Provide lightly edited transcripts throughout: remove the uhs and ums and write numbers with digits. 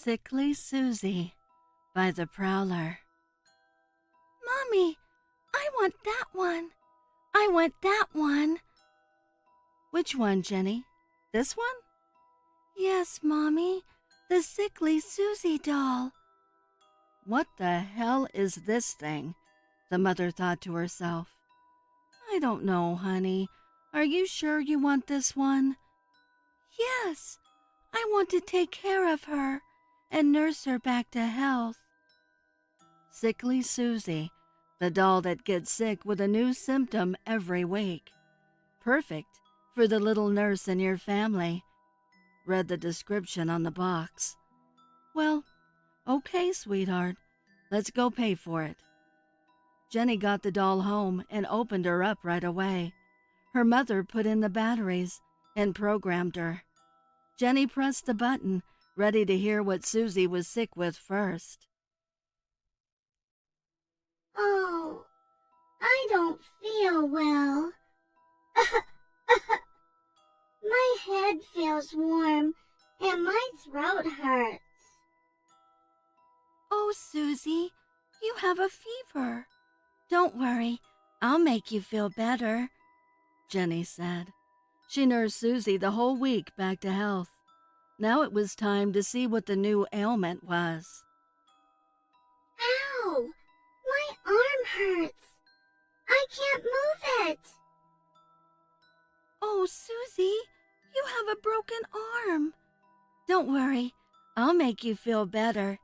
Sickly Suzy by the Prowler. Mommy, I want that one. I want that one. Which one, Jenny? This one? Yes, Mommy, the Sickly Suzy doll. What the hell is this thing? The mother thought to herself. I don't know, honey. Are you sure you want this one? Yes, I want to take care of her and nurse her back to health. Sickly Suzy, the doll that gets sick with a new symptom every week. Perfect for the little nurse in your family. Read the description on the box. Well, okay, sweetheart. Let's go pay for it. Jenny got the doll home and opened her up right away. Her mother put in the batteries and programmed her. Jenny pressed the button, ready to hear what Suzy was sick with first. Oh, I don't feel well. My head feels warm and my throat hurts. Oh, Suzy, you have a fever. Don't worry, I'll make you feel better, Jenny said. She nursed Suzy the whole week back to health. Now it was time to see what the new ailment was. Ow! My arm hurts. I can't move it. Oh, Suzy, you have a broken arm. Don't worry, I'll make you feel better,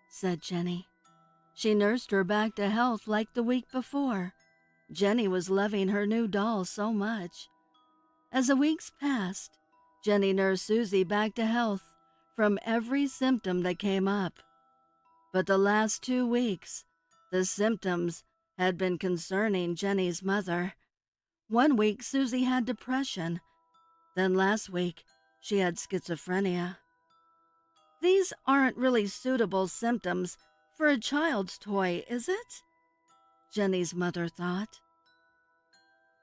said Jenny. She nursed her back to health like the week before. Jenny was loving her new doll so much. As the weeks passed, Jenny nursed Suzy back to health from every symptom that came up. But the last 2 weeks, the symptoms had been concerning Jenny's mother. 1 week, Suzy had depression. Then last week, she had schizophrenia. These aren't really suitable symptoms for a child's toy, is it? Jenny's mother thought.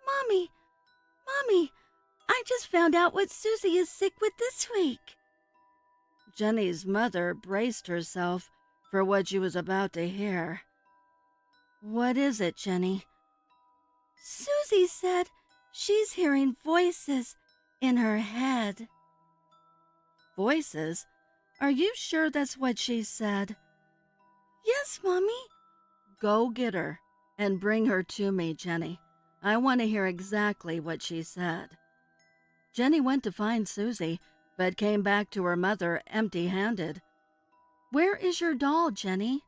Mommy, I just found out what Suzy is sick with this week. Jenny's mother braced herself for what she was about to hear. What is it, Jenny? Suzy said she's hearing voices in her head. Voices? Are you sure that's what she said? Yes, Mommy. Go get her and bring her to me, Jenny. I want to hear exactly what she said. Jenny went to find Suzy, but came back to her mother empty-handed. Where is your doll, Jenny?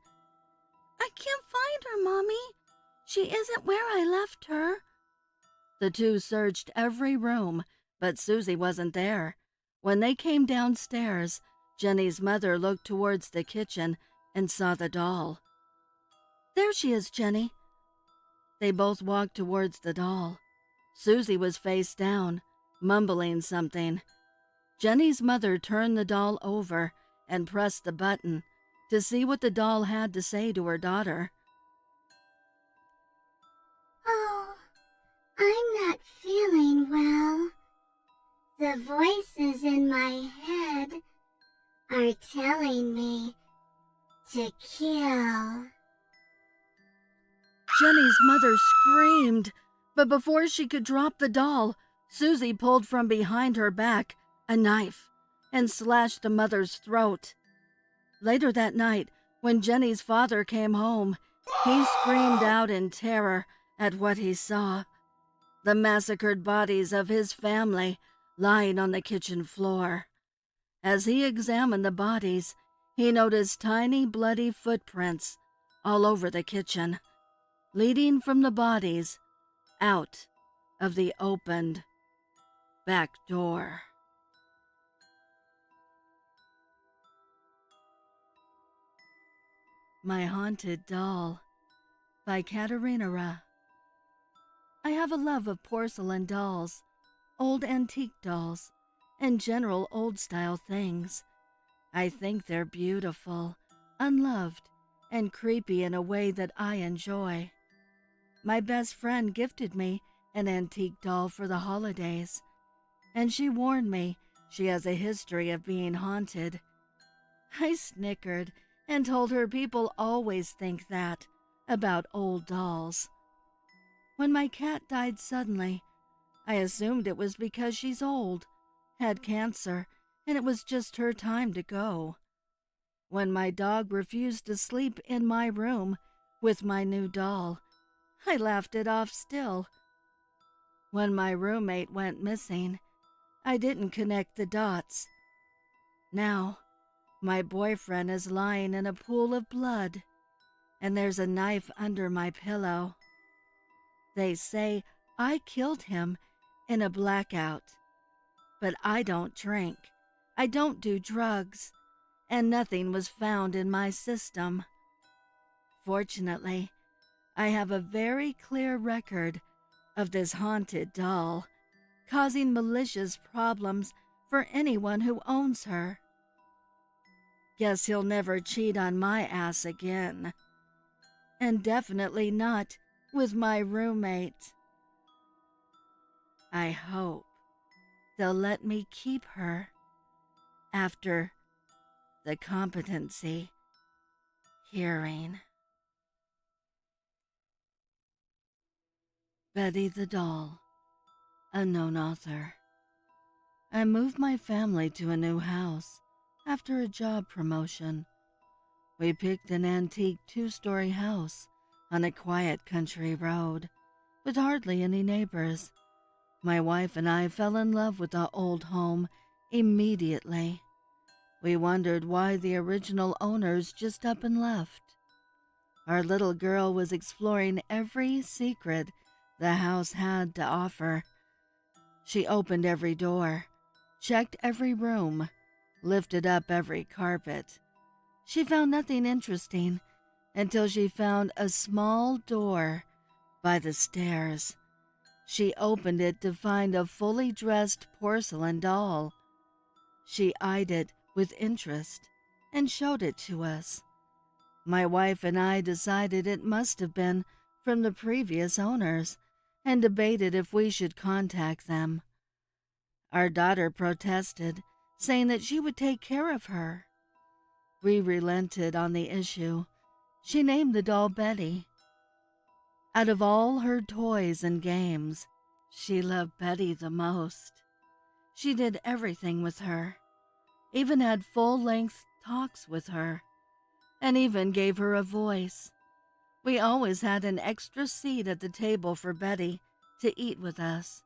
I can't find her, Mommy. She isn't where I left her. The two searched every room, but Suzy wasn't there. When they came downstairs, Jenny's mother looked towards the kitchen and saw the doll. There she is, Jenny. They both walked towards the doll. Suzy was face down, mumbling something. Jenny's mother turned the doll over and pressed the button to see what the doll had to say to her daughter. Oh, I'm not feeling well. The voices in my head are telling me to kill. Jenny's mother screamed, but before she could drop the doll, Suzy pulled from behind her back a knife and slashed the mother's throat. Later that night, when Jenny's father came home, he screamed out in terror at what he saw. The massacred bodies of his family lying on the kitchen floor. As he examined the bodies, he noticed tiny bloody footprints all over the kitchen, leading from the bodies out of the opened back door. My Haunted Doll by Katerinara. I have a love of porcelain dolls, old antique dolls, and general old-style things. I think they're beautiful, unloved, and creepy in a way that I enjoy. My best friend gifted me an antique doll for the holidays, and she warned me she has a history of being haunted. I snickered and told her people always think that about old dolls. When my cat died suddenly, I assumed it was because she's old, had cancer, and it was just her time to go. When my dog refused to sleep in my room with my new doll, I laughed it off still. When my roommate went missing, I didn't connect the dots. Now, my boyfriend is lying in a pool of blood, and there's a knife under my pillow. They say I killed him in a blackout, but I don't drink, I don't do drugs, and nothing was found in my system. Fortunately, I have a very clear record of this haunted doll, causing malicious problems for anyone who owns her. Guess he'll never cheat on my ass again. And definitely not with my roommate. I hope they'll let me keep her after the competency hearing. Betty the Doll, unknown author. I moved my family to a new house after a job promotion. We picked an antique 2-story house on a quiet country road with hardly any neighbors. My wife and I fell in love with the old home immediately. We wondered why the original owners just up and left. Our little girl was exploring every secret the house had to offer. She opened every door, checked every room, lifted up every carpet. She found nothing interesting until she found a small door by the stairs. She opened it to find a fully dressed porcelain doll. She eyed it with interest and showed it to us. My wife and I decided it must have been from the previous owners and debated if we should contact them. Our daughter protested, saying that she would take care of her. We relented on the issue. She named the doll Betty. Out of all her toys and games, she loved Betty the most. She did everything with her, even had full-length talks with her, and even gave her a voice. We always had an extra seat at the table for Betty to eat with us.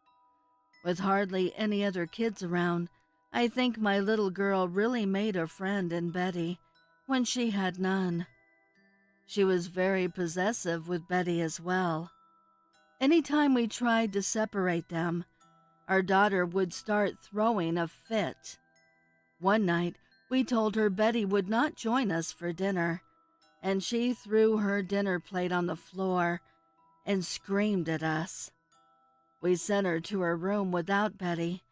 With hardly any other kids around, I think my little girl really made a friend in Betty when she had none. She was very possessive with Betty as well. Anytime we tried to separate them, our daughter would start throwing a fit. One night, we told her Betty would not join us for dinner, and she threw her dinner plate on the floor and screamed at us. We sent her to her room without Betty,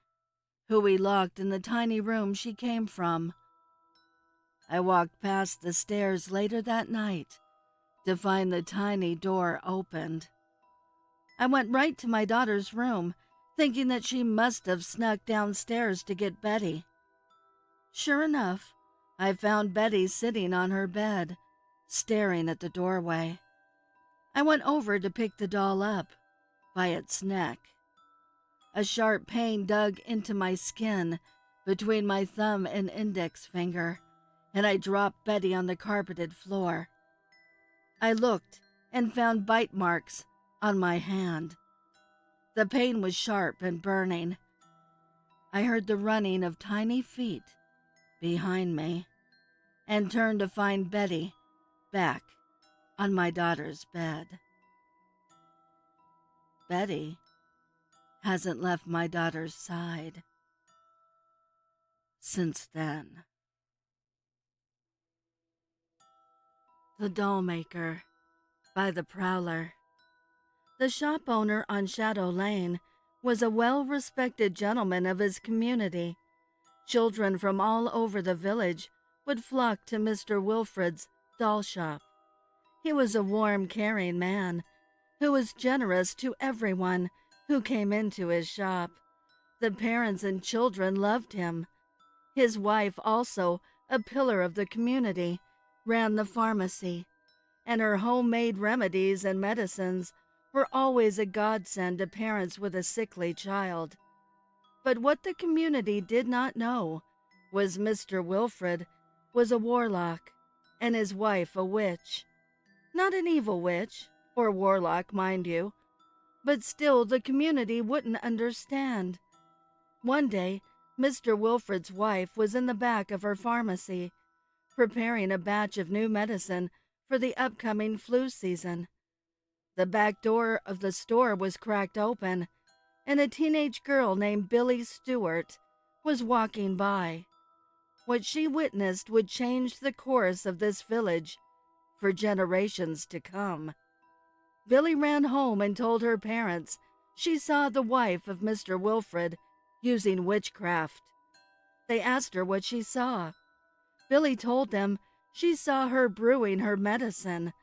who we locked in the tiny room she came from. I walked past the stairs later that night to find the tiny door opened. I went right to my daughter's room, thinking that she must have snuck downstairs to get Betty. Sure enough, I found Betty sitting on her bed, staring at the doorway. I went over to pick the doll up by its neck. A sharp pain dug into my skin between my thumb and index finger, and I dropped Betty on the carpeted floor. I looked and found bite marks on my hand. The pain was sharp and burning. I heard the running of tiny feet behind me and turned to find Betty back on my daughter's bed. Betty hasn't left my daughter's side since then. The Doll Maker by the Prowler. The shop owner on Shadow Lane was a well-respected gentleman of his community. Children from all over the village would flock to Mr. Wilfred's doll shop. He was a warm, caring man who was generous to everyone who came into his shop. The parents and children loved him. His wife also a pillar of the community, ran the pharmacy, and her homemade remedies and medicines were always a godsend to parents with a sickly child. But what the community did not know was Mr. Wilfred was a warlock and his wife a witch. Not an evil witch, or warlock, mind you, but still the community wouldn't understand. One day, Mr. Wilfred's wife was in the back of her pharmacy, preparing a batch of new medicine for the upcoming flu season. The back door of the store was cracked open, and a teenage girl named Billy Stewart was walking by. What she witnessed would change the course of this village for generations to come. Billy ran home and told her parents she saw the wife of Mr. Wilfred using witchcraft. They asked her what she saw. Billy told them she saw her brewing her medicine,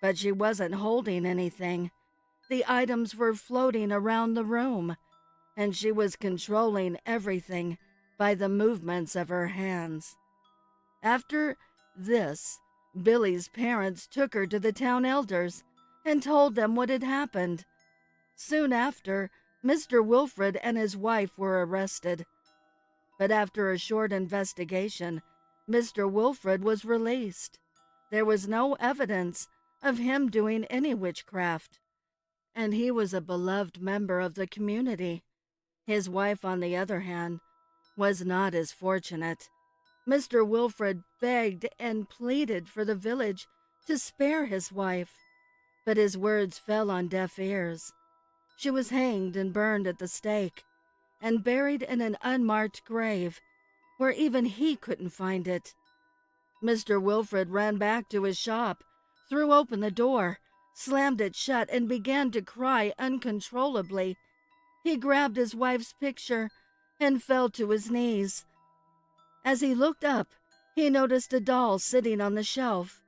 but she wasn't holding anything. The items were floating around the room, and she was controlling everything by the movements of her hands. After this, Billy's parents took her to the town elders and told them what had happened. Soon after, Mr. Wilfred and his wife were arrested. But after a short investigation, Mr. Wilfred was released. There was no evidence of him doing any witchcraft, and he was a beloved member of the community. His wife, on the other hand, was not as fortunate. Mr. Wilfred begged and pleaded for the village to spare his wife, but his words fell on deaf ears. She was hanged and burned at the stake, and buried in an unmarked grave where even he couldn't find it. Mr. Wilfred ran back to his shop, threw open the door, slammed it shut, and began to cry uncontrollably. He grabbed his wife's picture and fell to his knees. As he looked up, he noticed a doll sitting on the shelf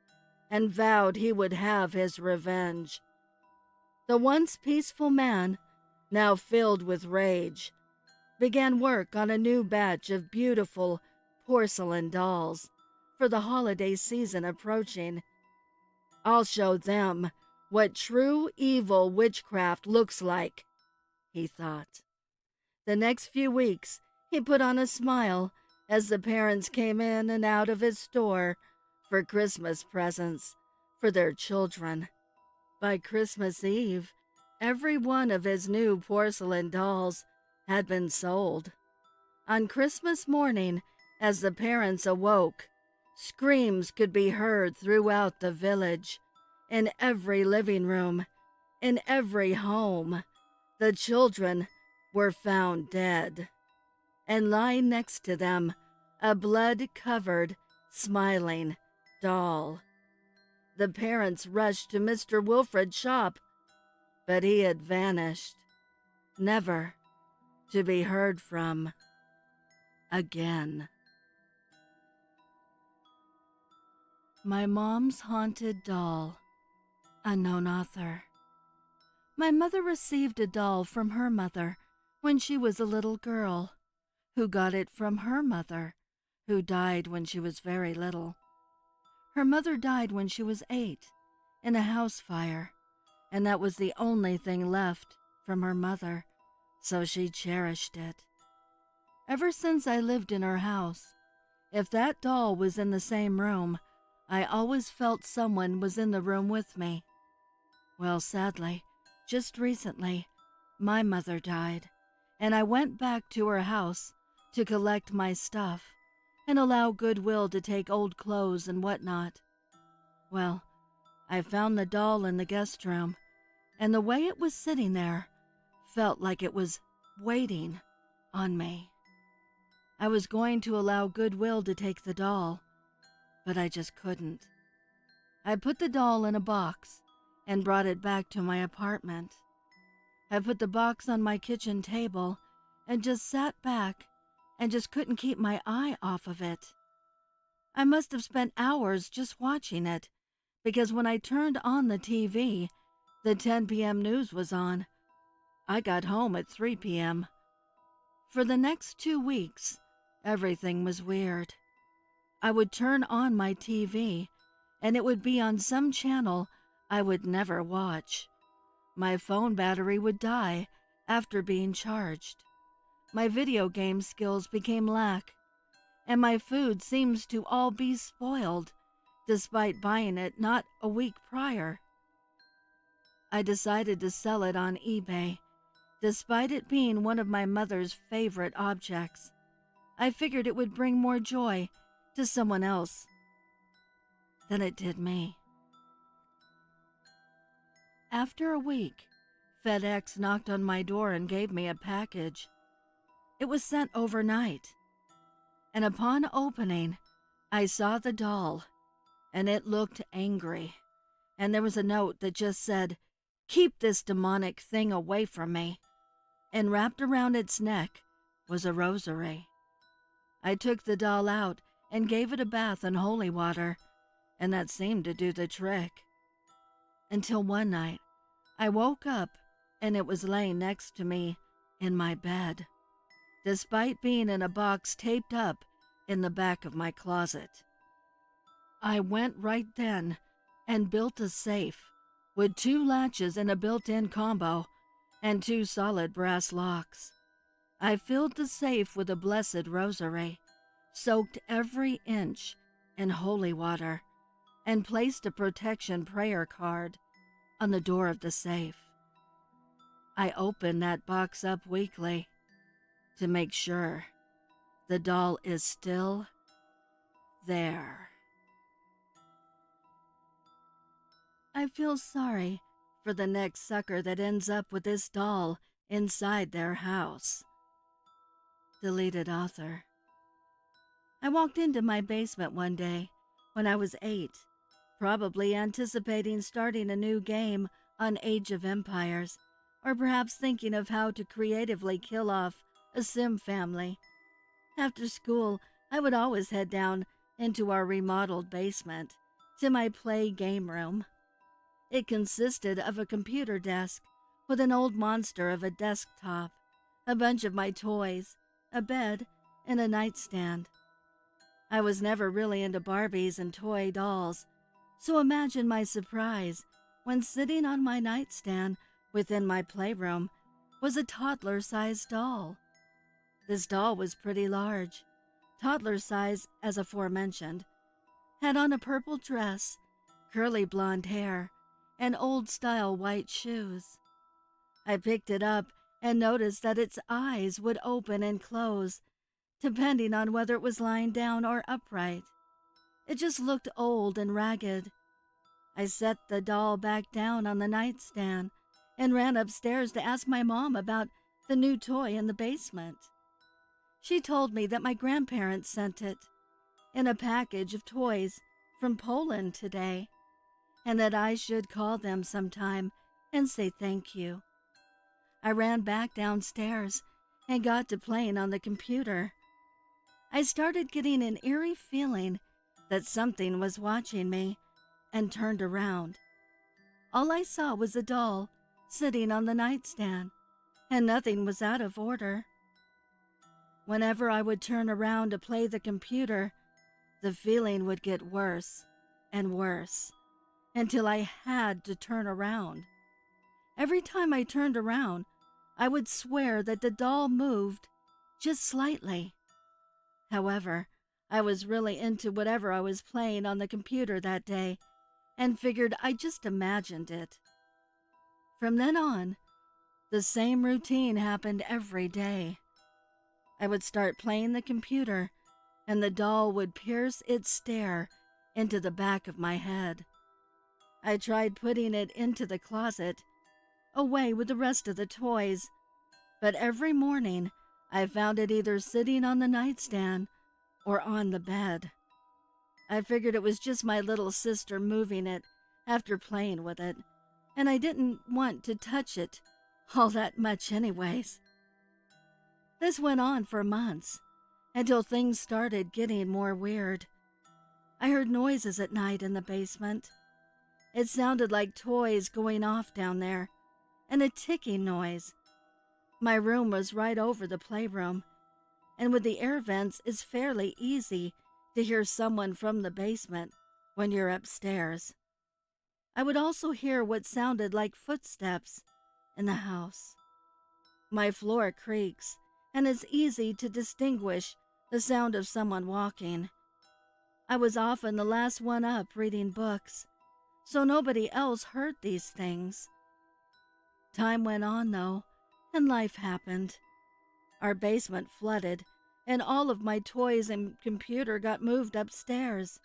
and vowed he would have his revenge. The once peaceful man, now filled with rage, began work on a new batch of beautiful porcelain dolls for the holiday season approaching. "I'll show them what true evil witchcraft looks like," he thought. The next few weeks, he put on a smile as the parents came in and out of his store for Christmas presents for their children. By Christmas Eve, every one of his new porcelain dolls had been sold. On Christmas morning, as the parents awoke, screams could be heard throughout the village. In every living room, in every home, the children were found dead, and lying next to them, a blood-covered, smiling doll. The parents rushed to Mr. Wilfred's shop, but he had vanished, never to be heard from again. My Mom's Haunted Doll. Unknown author. My mother received a doll from her mother when she was a little girl, who got it from her mother, who died when she was very little. Her mother died when she was 8 in a house fire, and that was the only thing left from her mother, so she cherished it. Ever since I lived in her house, if that doll was in the same room, I always felt someone was in the room with me. Well, sadly, just recently, my mother died, and I went back to her house to collect my stuff and allow Goodwill to take old clothes and whatnot. Well, I found the doll in the guest room, and the way it was sitting there felt like it was waiting on me. I was going to allow Goodwill to take the doll, but I just couldn't. I put the doll in a box and brought it back to my apartment. I put the box on my kitchen table and just sat back and just couldn't keep my eye off of it. I must have spent hours just watching it, because when I turned on the TV, the 10 p.m. news was on. I got home at 3 p.m. For the next 2 weeks, everything was weird. I would turn on my TV, and it would be on some channel I would never watch. My phone battery would die after being charged. My video game skills became lack, and my food seems to all be spoiled, despite buying it not a week prior. I decided to sell it on eBay, despite it being one of my mother's favorite objects. I figured it would bring more joy to someone else than it did me. After a week, FedEx knocked on my door and gave me a package. It was sent overnight, and upon opening, I saw the doll, and it looked angry, and there was a note that just said, "Keep this demonic thing away from me," and wrapped around its neck was a rosary. I took the doll out and gave it a bath in holy water, and that seemed to do the trick. Until one night, I woke up and it was laying next to me in my bed, despite being in a box taped up in the back of my closet. I went right then and built a safe with 2 latches and a built-in combo and 2 solid brass locks. I filled the safe with a blessed rosary, soaked every inch in holy water, and placed a protection prayer card on the door of the safe. I open that box up weekly to make sure the doll is still there. I feel sorry for the next sucker that ends up with this doll inside their house. Deleted author. I walked into my basement one day when I was 8, probably anticipating starting a new game on Age of Empires, or perhaps thinking of how to creatively kill off a Sim family. After school, I would always head down into our remodeled basement to my play game room. It consisted of a computer desk with an old monster of a desktop, a bunch of my toys, a bed, and a nightstand. I was never really into Barbies and toy dolls, so imagine my surprise when sitting on my nightstand within my playroom was a toddler-sized doll. This doll was pretty large, toddler size as aforementioned, had on a purple dress, curly blonde hair, and old-style white shoes. I picked it up and noticed that its eyes would open and close, depending on whether it was lying down or upright. It just looked old and ragged. I set the doll back down on the nightstand and ran upstairs to ask my mom about the new toy in the basement. She told me that my grandparents sent it in a package of toys from Poland today, and that I should call them sometime and say thank you. I ran back downstairs and got to playing on the computer. I started getting an eerie feeling that something was watching me and turned around. All I saw was a doll sitting on the nightstand, and nothing was out of order. Whenever I would turn around to play the computer, the feeling would get worse and worse until I had to turn around. Every time I turned around, I would swear that the doll moved just slightly. However, I was really into whatever I was playing on the computer that day and figured I just imagined it. From then on, the same routine happened every day. I would start playing the computer, and the doll would pierce its stare into the back of my head. I tried putting it into the closet, away with the rest of the toys, but every morning I found it either sitting on the nightstand or on the bed. I figured it was just my little sister moving it after playing with it, and I didn't want to touch it all that much anyways. This went on for months, until things started getting more weird. I heard noises at night in the basement. It sounded like toys going off down there, and a ticking noise. My room was right over the playroom, and with the air vents, it's fairly easy to hear someone from the basement when you're upstairs. I would also hear what sounded like footsteps in the house. My floor creaks, and it's easy to distinguish the sound of someone walking. I was often the last one up reading books, so nobody else heard these things. Time went on, though, and life happened. Our basement flooded, and all of my toys and computer got moved upstairs.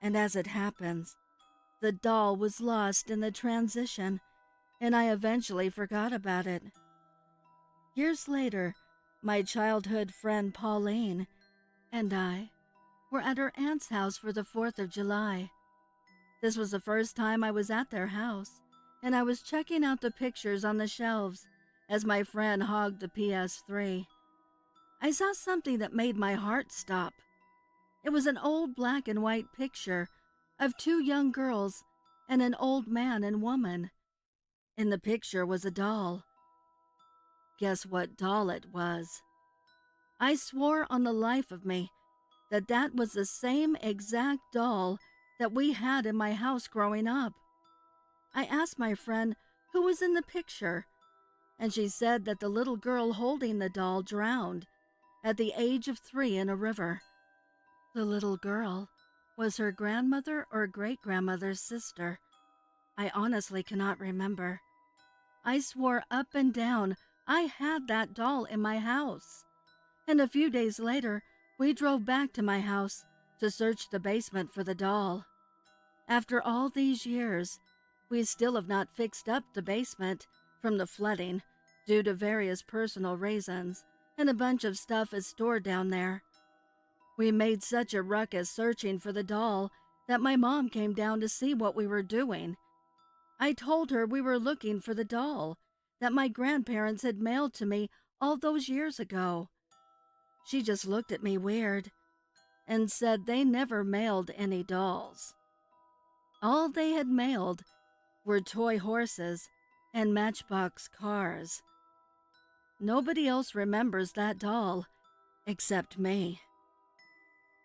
And as it happens, the doll was lost in the transition, and I eventually forgot about it. Years later, my childhood friend Pauline and I were at her aunt's house for the 4th of July. This was the first time I was at their house, and I was checking out the pictures on the shelves as my friend hogged the PS3. I saw something that made my heart stop. It was an old black and white picture of 2 young girls and an old man and woman. In the picture was a doll. Guess what doll it was? I swore on the life of me that that was the same exact doll that we had in my house growing up. I asked my friend who was in the picture, and she said that the little girl holding the doll drowned at the age of 3 in a river. The little girl was her grandmother or great-grandmother's sister. I honestly cannot remember. I swore up and down I had that doll in my house. And a few days later, we drove back to my house to search the basement for the doll. After all these years, we still have not fixed up the basement from the flooding due to various personal reasons, and a bunch of stuff is stored down there. We made such a ruckus searching for the doll that my mom came down to see what we were doing. I told her we were looking for the doll that my grandparents had mailed to me all those years ago. She just looked at me weird and said they never mailed any dolls. All they had mailed were toy horses and Matchbox cars. Nobody else remembers that doll except me.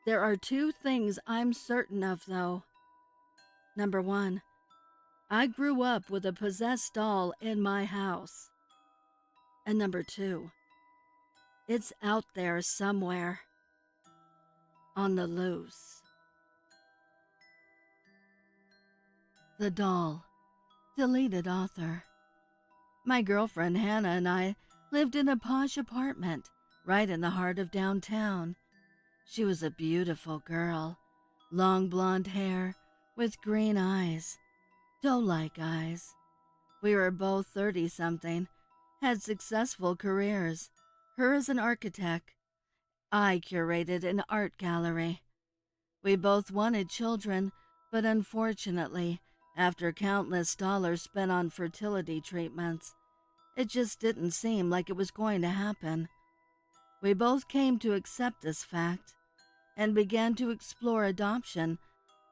There are 2 things I'm certain of, though. Number 1, I grew up with a possessed doll in my house. And number 2, it's out there somewhere, on the loose. The Doll, deleted author. My girlfriend Hannah and I lived in a posh apartment right in the heart of downtown. She was a beautiful girl, long blonde hair with green eyes, doe-like eyes. We were both 30-something, had successful careers, her as an architect. I curated an art gallery. We both wanted children, but unfortunately, after countless dollars spent on fertility treatments, it just didn't seem like it was going to happen. We both came to accept this fact and began to explore adoption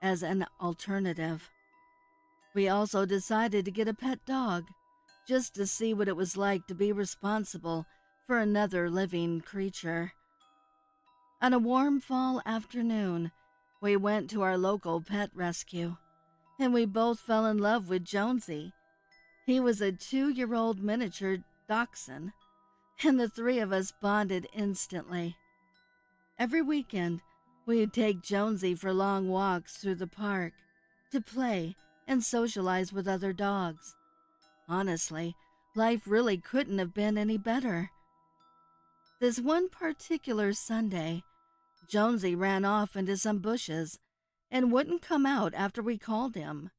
as an alternative. We also decided to get a pet dog, just to see what it was like to be responsible for another living creature. On a warm fall afternoon, we went to our local pet rescue, and we both fell in love with Jonesy. He was a 2-year-old miniature dachshund, and the 3 of us bonded instantly. Every weekend, we'd take Jonesy for long walks through the park to play and socialize with other dogs. Honestly, life really couldn't have been any better. This one particular Sunday, Jonesy ran off into some bushes and wouldn't come out after we called him.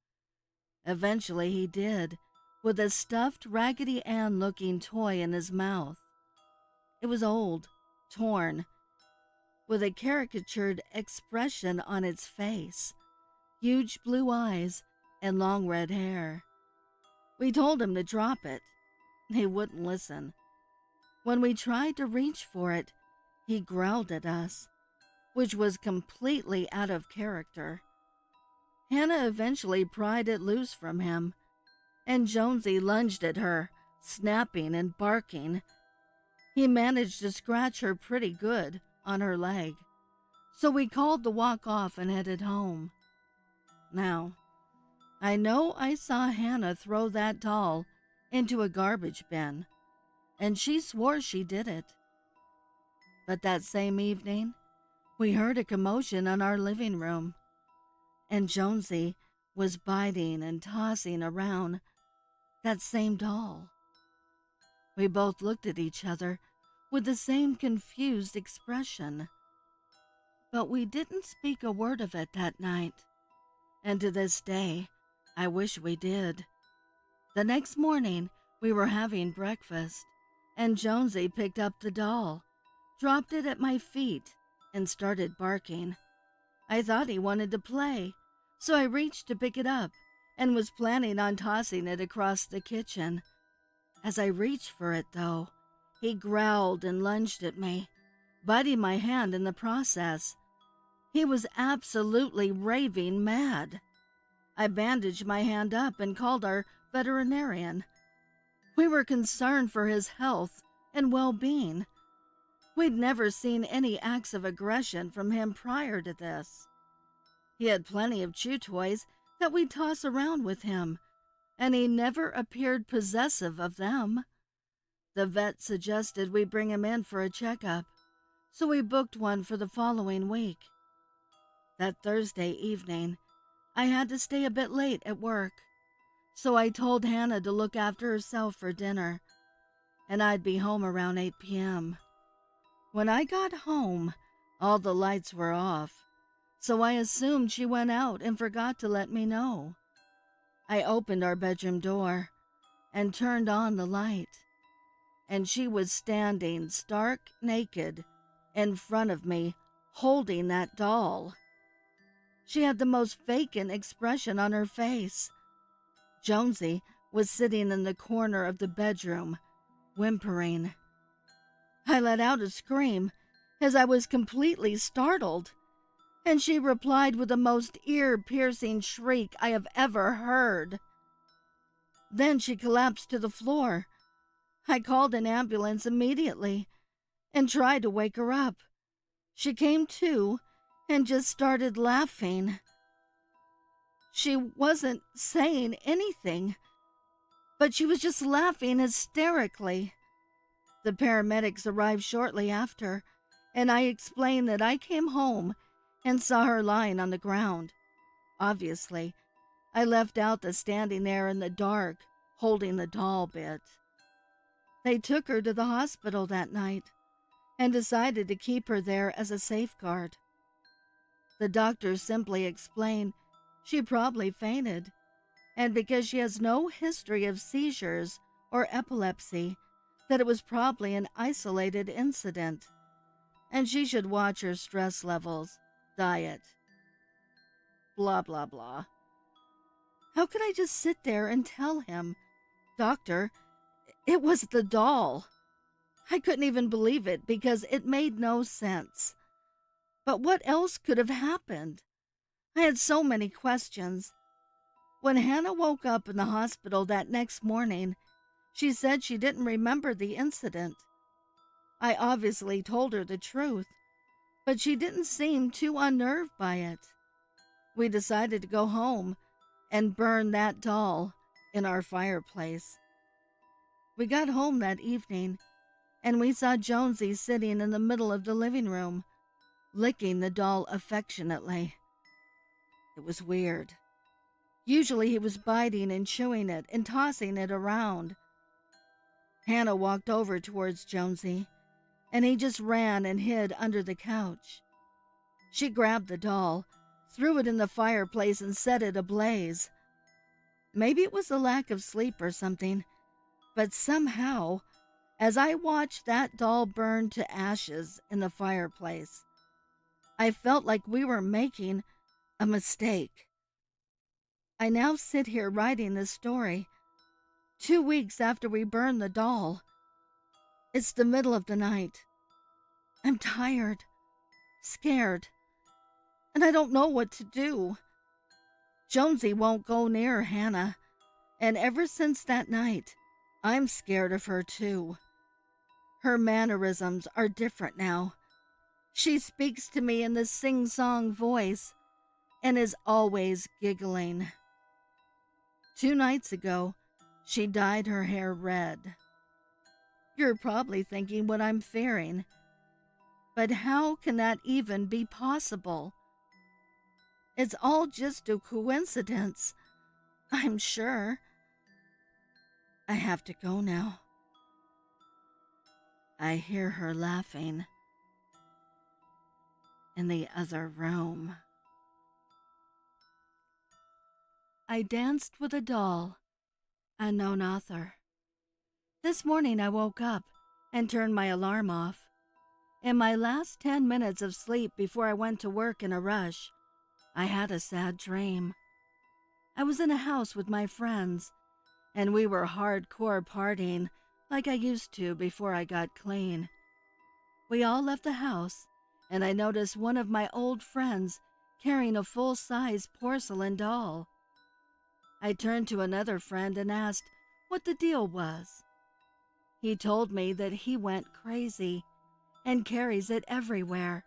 Eventually he did, with a stuffed Raggedy Ann-looking toy in his mouth. It was old, torn, with a caricatured expression on its face, huge blue eyes, and long red hair. We told him to drop it. He wouldn't listen. When we tried to reach for it, he growled at us, which was completely out of character. Hannah eventually pried it loose from him, and Jonesy lunged at her, snapping and barking. He managed to scratch her pretty good on her leg, So we called the walk off and headed home. Now, I know I saw Hannah throw that doll into a garbage bin, and she swore she did it. But that same evening, we heard a commotion in our living room, and Jonesy was biting and tossing around that same doll. We both looked at each other with the same confused expression, but we didn't speak a word of it that night, and to this day, I wish we did. The next morning, we were having breakfast, and Jonesy picked up the doll, dropped it at my feet, and started barking. I thought he wanted to play, so I reached to pick it up and was planning on tossing it across the kitchen. As I reached for it, though, he growled and lunged at me, biting my hand in the process. He was absolutely raving mad. I bandaged my hand up and called our veterinarian. We were concerned for his health and well-being. We'd never seen any acts of aggression from him prior to this. He had plenty of chew toys that we'd toss around with him, and he never appeared possessive of them. The vet suggested we bring him in for a checkup, so we booked one for the following week. That Thursday evening, I had to stay a bit late at work, so I told Hannah to look after herself for dinner, and I'd be home around 8 p.m. When I got home, all the lights were off, so I assumed she went out and forgot to let me know. I opened our bedroom door and turned on the light, and she was standing stark naked in front of me, holding that doll. She had the most vacant expression on her face. Jonesy was sitting in the corner of the bedroom, whimpering. I let out a scream as I was completely startled, and she replied with the most ear-piercing shriek I have ever heard. Then she collapsed to the floor. I called an ambulance immediately and tried to wake her up. She came to and just started laughing. She wasn't saying anything, but she was just laughing hysterically. The paramedics arrived shortly after, and I explained that I came home and saw her lying on the ground. Obviously, I left out the standing there in the dark, holding the doll bit. They took her to the hospital that night and decided to keep her there as a safeguard. The doctors simply explained she probably fainted, and because she has no history of seizures or epilepsy, that it was probably an isolated incident, and she should watch her stress levels, diet, blah, blah, blah. How could I just sit there and tell him, "Doctor, it was the doll"? I couldn't even believe it because it made no sense. But what else could have happened? I had so many questions. When Hannah woke up in the hospital that next morning, she said she didn't remember the incident. I obviously told her the truth, but she didn't seem too unnerved by it. We decided to go home and burn that doll in our fireplace. We got home that evening, and we saw Jonesy sitting in the middle of the living room, licking the doll affectionately. It was weird. Usually he was biting and chewing it and tossing it around. Hannah walked over towards Jonesy, and he just ran and hid under the couch. She grabbed the doll, threw it in the fireplace, and set it ablaze. Maybe it was a lack of sleep or something, but somehow, as I watched that doll burn to ashes in the fireplace, I felt like we were making a mistake. I now sit here writing this story, 2 weeks after we burned the doll. It's the middle of the night. I'm tired, scared, and I don't know what to do. Jonesy won't go near Hannah, and ever since that night, I'm scared of her too. Her mannerisms are different now. She speaks to me in this sing-song voice and is always giggling. 2 nights ago, she dyed her hair red. You're probably thinking what I'm fearing, but how can that even be possible? It's all just a coincidence, I'm sure. I have to go now. I hear her laughing in the other room. I danced with a doll, unknown author. This morning I woke up and turned my alarm off. In my last 10 minutes of sleep before I went to work in a rush, I had a sad dream. I was in a house with my friends, and we were hardcore partying like I used to before I got clean. We all left the house, and I noticed one of my old friends carrying a full-size porcelain doll. I turned to another friend and asked what the deal was. He told me that he went crazy and carries it everywhere.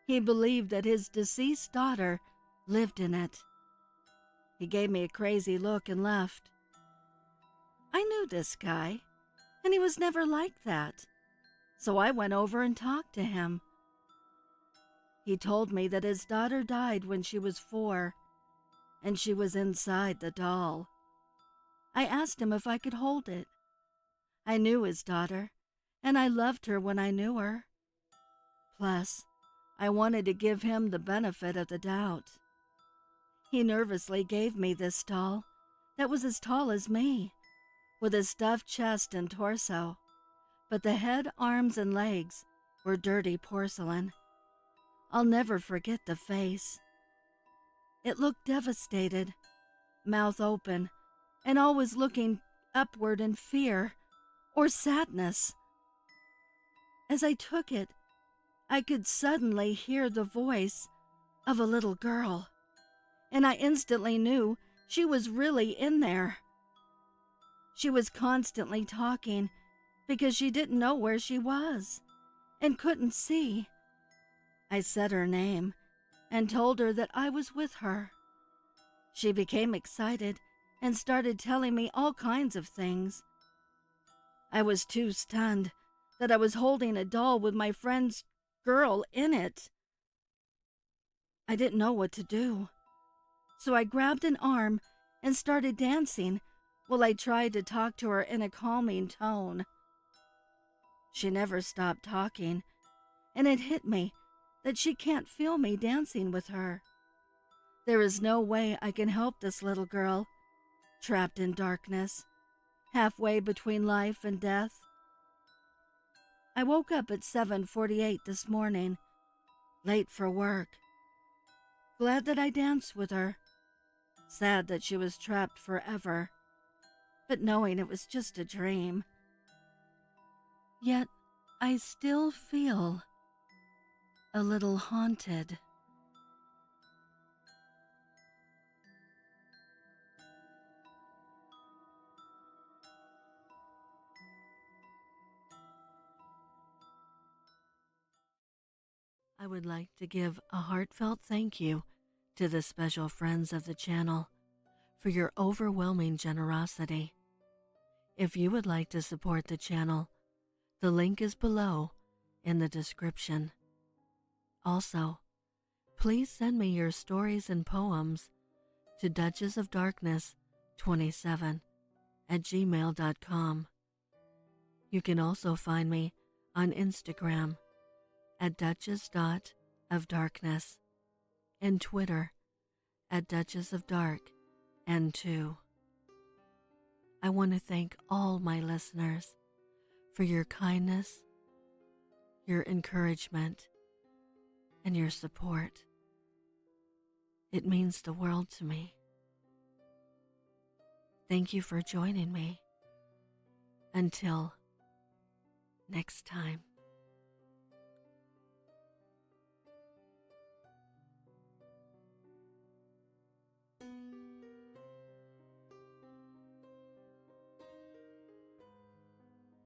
He believed that his deceased daughter lived in it. He gave me a crazy look and left. I knew this guy, and he was never like that, so I went over and talked to him. He told me that his daughter died when she was 4, and she was inside the doll. I asked him if I could hold it. I knew his daughter, and I loved her when I knew her. Plus, I wanted to give him the benefit of the doubt. He nervously gave me this doll that was as tall as me, with a stuffed chest and torso, but the head, arms, and legs were dirty porcelain. I'll never forget the face. It looked devastated, mouth open, and always looking upward in fear or sadness. As I took it, I could suddenly hear the voice of a little girl, and I instantly knew she was really in there. She was constantly talking because she didn't know where she was and couldn't see. I said her name and told her that I was with her. She became excited and started telling me all kinds of things. I was too stunned that I was holding a doll with my friend's girl in it. I didn't know what to do, so I grabbed an arm and started dancing while I tried to talk to her in a calming tone. She never stopped talking, and it hit me that she can't feel me dancing with her. There is no way I can help this little girl, trapped in darkness, halfway between life and death. I woke up at 7:48 this morning, late for work. Glad that I danced with her. Sad that she was trapped forever, but knowing it was just a dream. Yet, I still feel a little haunted. I would like to give a heartfelt thank you to the special friends of the channel for your overwhelming generosity. If you would like to support the channel, the link is below in the description. Also, please send me your stories and poems to duchessofdarkness.27@gmail.com. You can also find me on Instagram at duchess.ofdarkness and Twitter at duchessofdarkn2. I want to thank all my listeners for your kindness, your encouragement, and your support. It means the world to me. Thank you for joining me. Until next time.